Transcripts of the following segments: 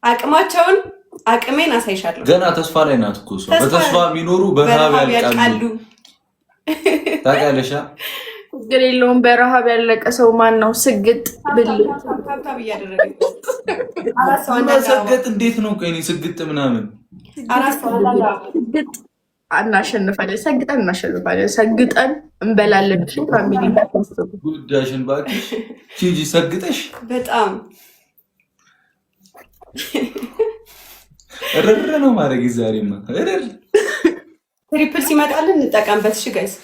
አቅማቸውን አቅሜን አሳይሻለሁ። ገና ተስፋ ላይ ናት እኮ እሷ። በተስፋ የሚኖሩ በረሃብ ያልቃሉ። ታውቂያለሽ? ችግር የለውም። በረሃብ ያለቀ ሰው ማን ነው? ስግጥ ብል ታብታብ እያደረገ ሰገጥ እንዴት ነው? ቆይ ስግጥ ምናምን ስግጥ እናሸንፋለን። ሰግጠን እናሸንፋለን። ሰግጠን እንበላለን። ፋሚሊ ጉዳሽን እባክሽ ቺጂ ሰግጠሽ በጣም እርር ነው ማድረግ። ዛሬማ እርር ትሪፕል ሲመጣልን እንጠቀምበት። እሺ ጋይስ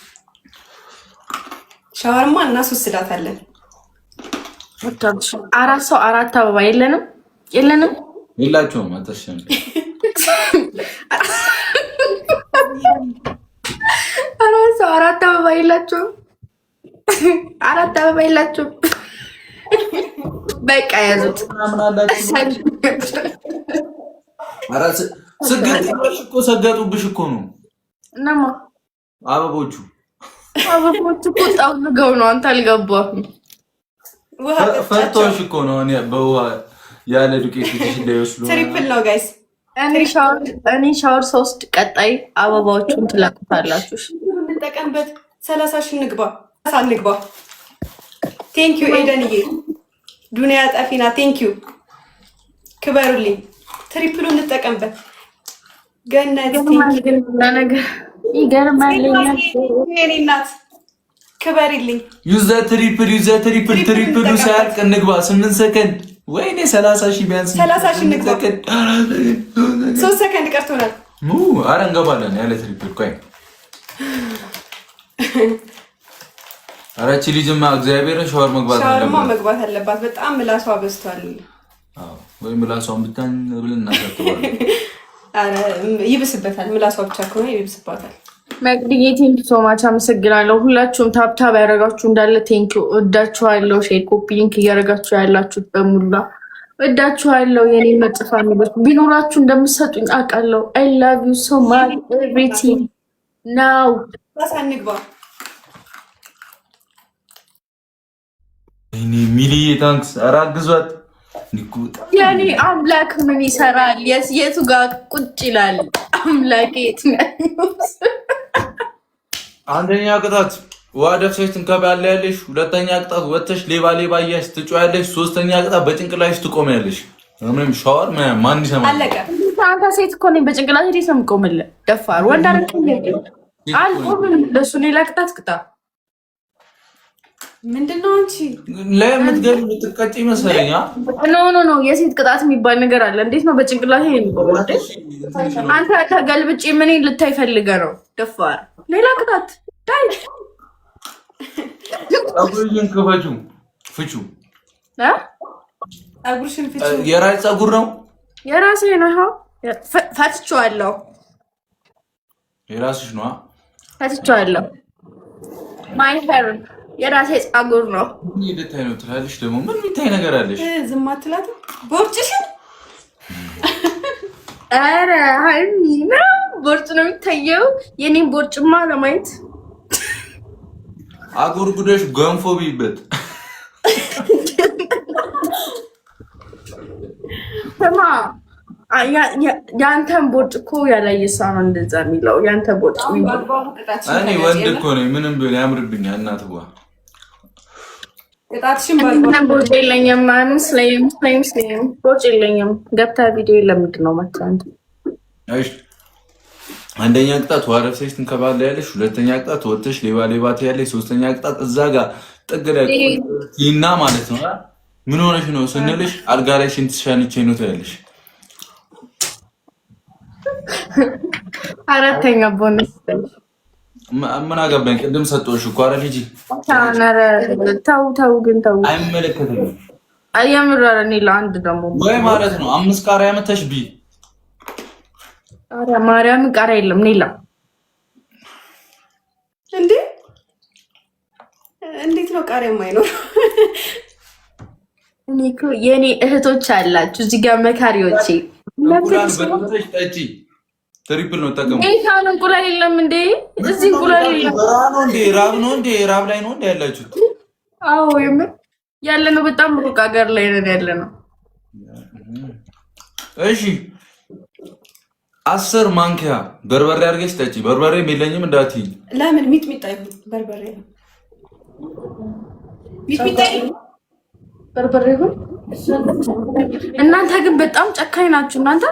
ሻወርማ እናስወስዳታለን። አራት ሰው አራት አበባ የለንም የላቸውም። አታሸንፍ አራት ሰው አራት አበባ የላቸውም። አራት አበባ የላቸውም። በቃ ያዙት። ስገጥብሽ እኮ ሰገጡብሽ እኮ ነው። እናማ አበቦቹ እኮ ጠውልገው ነው። አንተ አልገባህም። ፈርቶሽ እኮ ነው። በውሃ ያለ ዱቄት እንዳይወስዱ። ትሪፕል ነው ጋይስ። እኔ ሻወር ሶስት ቀጣይ አበባዎቹን ትለቁታላችሁ። እንጠቀምበት። 30 ሺህ እንግባ። ቴንክ ዩ ኤደንዬ፣ ዱንያ ጠፊና ቴንክ ዩ፣ ክበሩልኝ። ትሪፕሉ እንጠቀምበት። ገነት ነገር ይገርማል። የኔ እናት ክበሪልኝ። ዩዘ ትሪፕል ትሪፕሉ ሳያልቅ እንግባ። 8 ሰከንድ ወይኔ 30 ሺህ ቢያንስ 30 ሺህ እንግባ። 3 ሰከንድ ቀርቶናል። ኧረ እንገባለን ያለ ትሪፕል። ቆይ ኧረ እቺ ልጅማ እግዚአብሔርን ሻወር መግባት አለባት። በጣም ምላሷ በዝቷል። ወይ ምላሷን ብታን ብለን እናሳጥባለን። ኧረ ይብስበታል። ምላሷ ብቻ ከሆነ ይብስባታል። መቅድዬ ቴንኪ ሶማች አመሰግናለሁ። ሁላችሁም ታብታብ ያደረጋችሁ እንዳለ ቴንኪ እዳችኋለሁ። ሼር ኮፒ ሊንክ እያደረጋችሁ ያላችሁት በሙላ እዳችኋለሁ። የኔ ምርጥ ፋሚሊዎች ቢኖራችሁ እንደምትሰጡኝ አውቃለሁ። አይ ላቭ ዩ ሶ ማች ኤቭሪቲንግ ናው። እንግባ። እኔ ሚሊዬ ታንክስ። ኧረ አግዟት። የኔ አምላክ ምን ይሰራል? የቱ ጋር ቁጭ ይላል? አምላክ የት ነው? አንደኛ ቅጣት ውሃ ደፍተሽ ትንከባለያለሽ። ሁለተኛ ቅጣት ወጥተሽ ሌባ እያልሽ ትጮያለሽ። ሶስተኛ ቅጣት በጭንቅላትሽ ትቆሚያለሽ። ምንም ሻወር ማን ይሰማል? አለቀ። አንተ ሴት እኮ ነኝ። በጭንቅላት ሄዴ ነው የምቆምልህ። ደፋር ወንድ አልቆምም። ለእሱ ሌላ ቅጣት ቅጣ። ምንድነው አንቺ ለምትገቢ የምትቀጪ መሰለኝ። ኖ የሴት ቅጣት የሚባል ነገር አለ። እንዴት ነው በጭንቅላት የሚቆመው? አንተ ተገልብጬ ምን ልታይ ፈልገህ ነው? ደፋር ሌላ ቅጣት ዳይ ጸጉርሽን ክፈችው፣ ፍቹ። ጸጉርሽን ፍቹ። የራስ ጸጉር ነው የራሴ ነው። ፈትቼዋለሁ። የራስሽ ነው። ፈትቼዋለሁ። ማይ ሄር የራሴ ጸጉር ነው። ምን ልታይ ነው ትላለሽ? ደግሞ ምን የሚታይ ነገር አለሽ? ዝም አትላትም? ቦርጭሽን ኧረ ሃይሚ ነው ቦርጭ ነው የሚታየው። የኔን ቦርጭማ ለማየት አጎርጉደሽ ገንፎ ቢበት ስማ፣ የአንተን ቦርጭ እኮ ያላየ ሰው ነው እንደዛ የሚለው። የአንተ ቦርጭ እኔ ወንድ እኮ ነኝ። ምንም ቢሆን ያምርብኛል። እናትዋ ቦርጭ የለኝም። ስሌም ቦርጭ የለኝም። ገብታ ቪዲዮ ለምንድን ነው መጣንት? አንደኛ ቅጣት ውሃ ደፍተሽ ትንከባለያለሽ። ሁለተኛ ቅጣት ወጥተሽ ሌባ ትያለሽ። ሶስተኛ ቅጣት እዛ ጋር ጥግ ላይ ይና ማለት ነው። ምን ሆነሽ ነው ስንልሽ አልጋ ላይ ሽንት ሻንቼ ነው ትያለሽ። አራተኛ ቦነስ ምን አገባኝ? ቅድም ሰጠሁሽ እኮ። ኧረ ልጅ ተው ግን ተው፣ አይመለከተኝም። የምር እኔ ለአንድ ደግሞ ወይ ማለት ነው 5 ቃሪያ መተሽ ቢ ቃሪያ ማርያም ቃሪያ የለም። ሌላ እንዴት ነው ቃሪያ የማይኖር? እኔ እኮ የኔ እህቶች አላችሁ እዚህ ጋር መካሪዎቼ። ጠጪ ትሪፕል ነው ተጠቀሙ። ይሄን እንቁላል የለም እንዴ? እዚህ እንቁላል የለም። ራብ ነው እንዴ? ራብ ላይ ነው እንዴ ያላችሁት? አዎ የምር ያለ ነው። በጣም ሩቅ ሀገር ላይ ነው ያለ ነው። እሺ 10 ማንኪያ በርበሬ አድርገሽ ጠጪ። በርበሬ የለኝም እንዳትዪ። ለምን ሚጥሚጣ ይሁን በርበሬ ነው። ሚጥሚጣ ይሁን በርበሬ ይሁን። እናንተ ግን በጣም ጨካኝ ናችሁ እናንተ።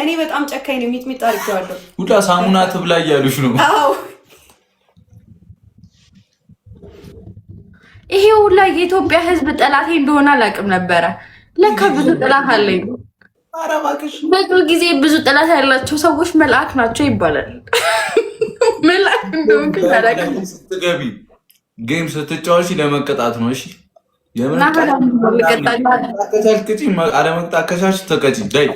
እኔ በጣም ጨካኝ ነው። ሚጥሚጣ አድርጌዋለሁ። ሁላ ሳሙና ትብላ እያሉሽ ነው። አዎ ይሄ ሁላ የኢትዮጵያ ሕዝብ ጠላቴ እንደሆነ አላውቅም ነበረ። ለካ ብዙ ጠላት አለኝ። ብዙ ጊዜ ብዙ ጠላት ያላቸው ሰዎች መልአክ ናቸው ይባላል። መልአክ እንደሆነ ግን አላውቅም። ስትገቢ ጌም ስትጫወቺ ለመቀጣት ነው። እሺ አለመቅጣት ከቻልሽ ተቀጪ። ዳይ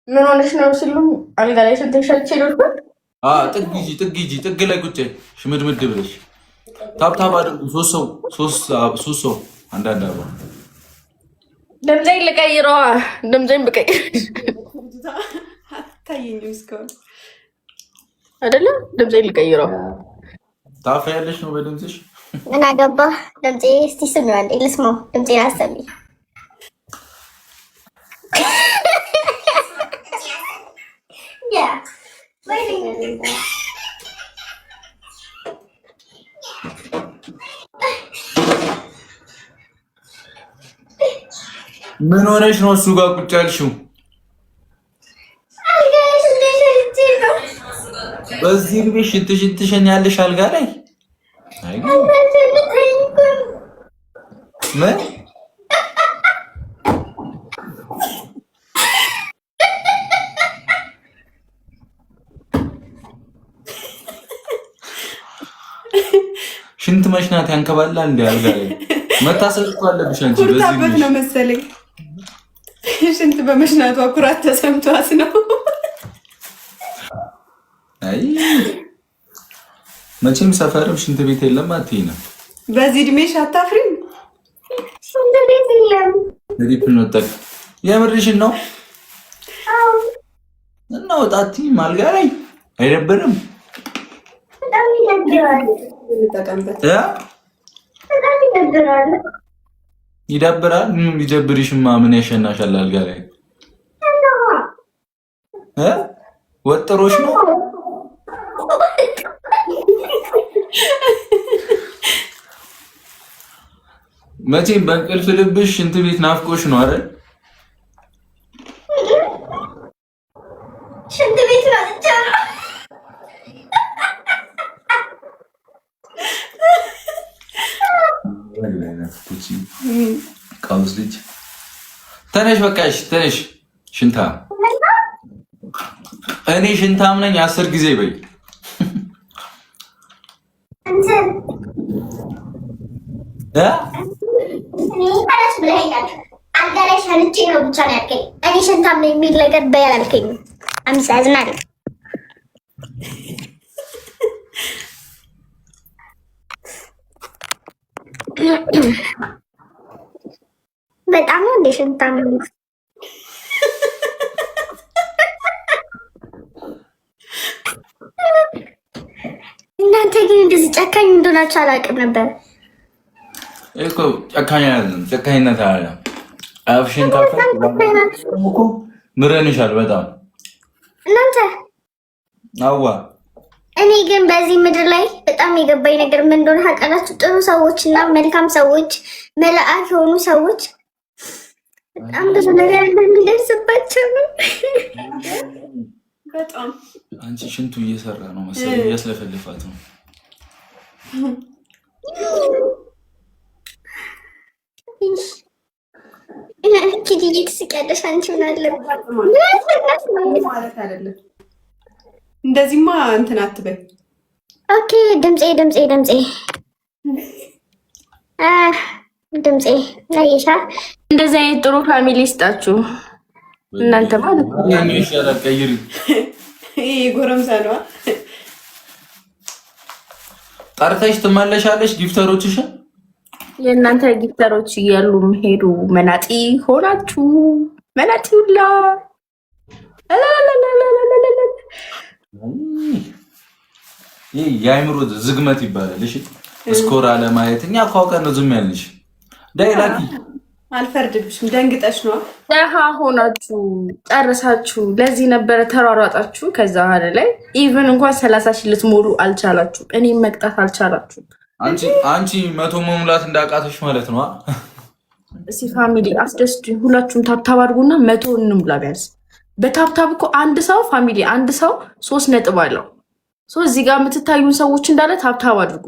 ምን ሆነሽ ነው ሲሉ አልጋ ላይ ስትንሸልቼ ነበር። ጥግ ሂጂ፣ ጥግ ላይ ቁጭ ሽምድምድ ብለሽ ታብታብ አድርጉ። ሶስት ሰው አንዳንድ አባ ድምፄን ልቀይረዋ። ድምፄን ብቀይር አታየኝም እስካሁን አይደለም። ድምፄን ልቀይረዋ። ታፈያለሽ ነው በድምፅሽ። ምን አገባ ድምፄ። እስቲ ስሚ አንዴ ልስማው። ድምፄን አሰሚ። ምን ሆነሽ ነው እሱ ጋር ቁጭ ያልሽው? በዚህ ግቢ ሽንት ትሸኛለሽ አልጋ ላይ። ምን ሽንት መሽናት ያንከባላል እንደ አልጋ ላይ መታሰር እኮ አለብሽ አንቺ። ኩርታበት ነው መሰለኝ። ሽንት በመሽናቷ ኩራት ተሰምቷት ነው። አይ መቼም ሰፈርም ሽንት ቤት የለም አትይና። በዚህ እድሜሽ አታፍሪም? ሽንት ቤት የለም። ሪፕል ነው ጠቅ የምርሽን ነው? አዎ። እና ወጣቲ ማልጋ ላይ አይደብርም? በጣም ይደብራል። በጣም ይደብራል። ይደብራል። ምን ቢደብርሽማ ምን ያሸናሻል? አልጋ ላይ ወጥሮሽ ነው። መቼም በእንቅልፍ ልብሽ ሽንት ቤት ናፍቆሽ ነው አይደል? ሽንት ቤት ነው። ቀውስ ልጅ ተነሽ፣ በቃሽ፣ ተነሽ። ሽንታ እኔ ሽንታም ነኝ 10 ጊዜ በይ። አልጋ ላይ ሸንቼ ነው ብቻ ነው ያልከኝ። እኔ ሽንታም ነኝ የሚል ነገር በይ አላልከኝም። አመሰግናለሁ። በጣም ነው እንደ ሽንታም ነኝ። እናንተ ግን እንደዚህ ጨካኝ እንደሆናችሁ አላውቅም ነበር እኮ። ጨካኝነት አለ። አፍሽን ካፈኩ ምረንሻል በጣም እናንተ። አዋ እኔ ግን በዚህ ምድር ላይ በጣም የገባኝ ነገር ምን እንደሆነ ታውቃላችሁ? ጥሩ ሰዎች እና መልካም ሰዎች፣ መልአክ የሆኑ ሰዎች በጣም ብዙ ነገር እንደሚደርስባቸው ነው። በጣም አንቺ ሽንቱ እየሰራ ነው መሰለኝ፣ እያስለፈልፋት ነው። ኪዲጂ ትስቂያለሽ አንቺ። ምን አለበት ማለት አይደለም። እንደዚህማ እንትን አትበይ። ኦኬ ድምፄ ነይሻ። እንደዚህ አይነት ጥሩ ፋሚሊ ይስጣችሁ እናንተ ማለት ነው። ይሻላል ቀይሪ። ይሄ ጎረምሳ ነው። ጠርተሽ ትመለሻለሽ ጊፍተሮችሽን። የእናንተ ጊፍተሮች እያሉ ሄዱ መናጢ ሆናችሁ። መናጢ ሁላ ይህ የአይምሮ ዝግመት ይባላል። እሺ ስኮር አለማየት። እኛ እኮ አውቀን ነው ዝም ያልንሽ። ዳይ ላኪ አልፈርድብሽም። ደንግጠሽ ነው ደሃ ሆናችሁ ጨርሳችሁ ለዚህ ነበረ ተሯሯጣችሁ። ከዛ ኋላ ላይ ኢቭን እንኳን 30 ሺህ ልትሞሉ አልቻላችሁ። እኔም መቅጣት አልቻላችሁ። አንቺ 100 መሙላት እንዳቃተሽ ማለት ነው። እስኪ ፋሚሊ አስደስቱኝ። ሁላችሁም ታብታብ አድርጉና 100 እንሙላ ቢያንስ። በታብታብ እኮ አንድ ሰው ፋሚሊ 1 ሰው 3 ነጥብ አለው። እዚህ ጋር የምትታዩን ሰዎች እንዳለ ታብታብ አድርጉ።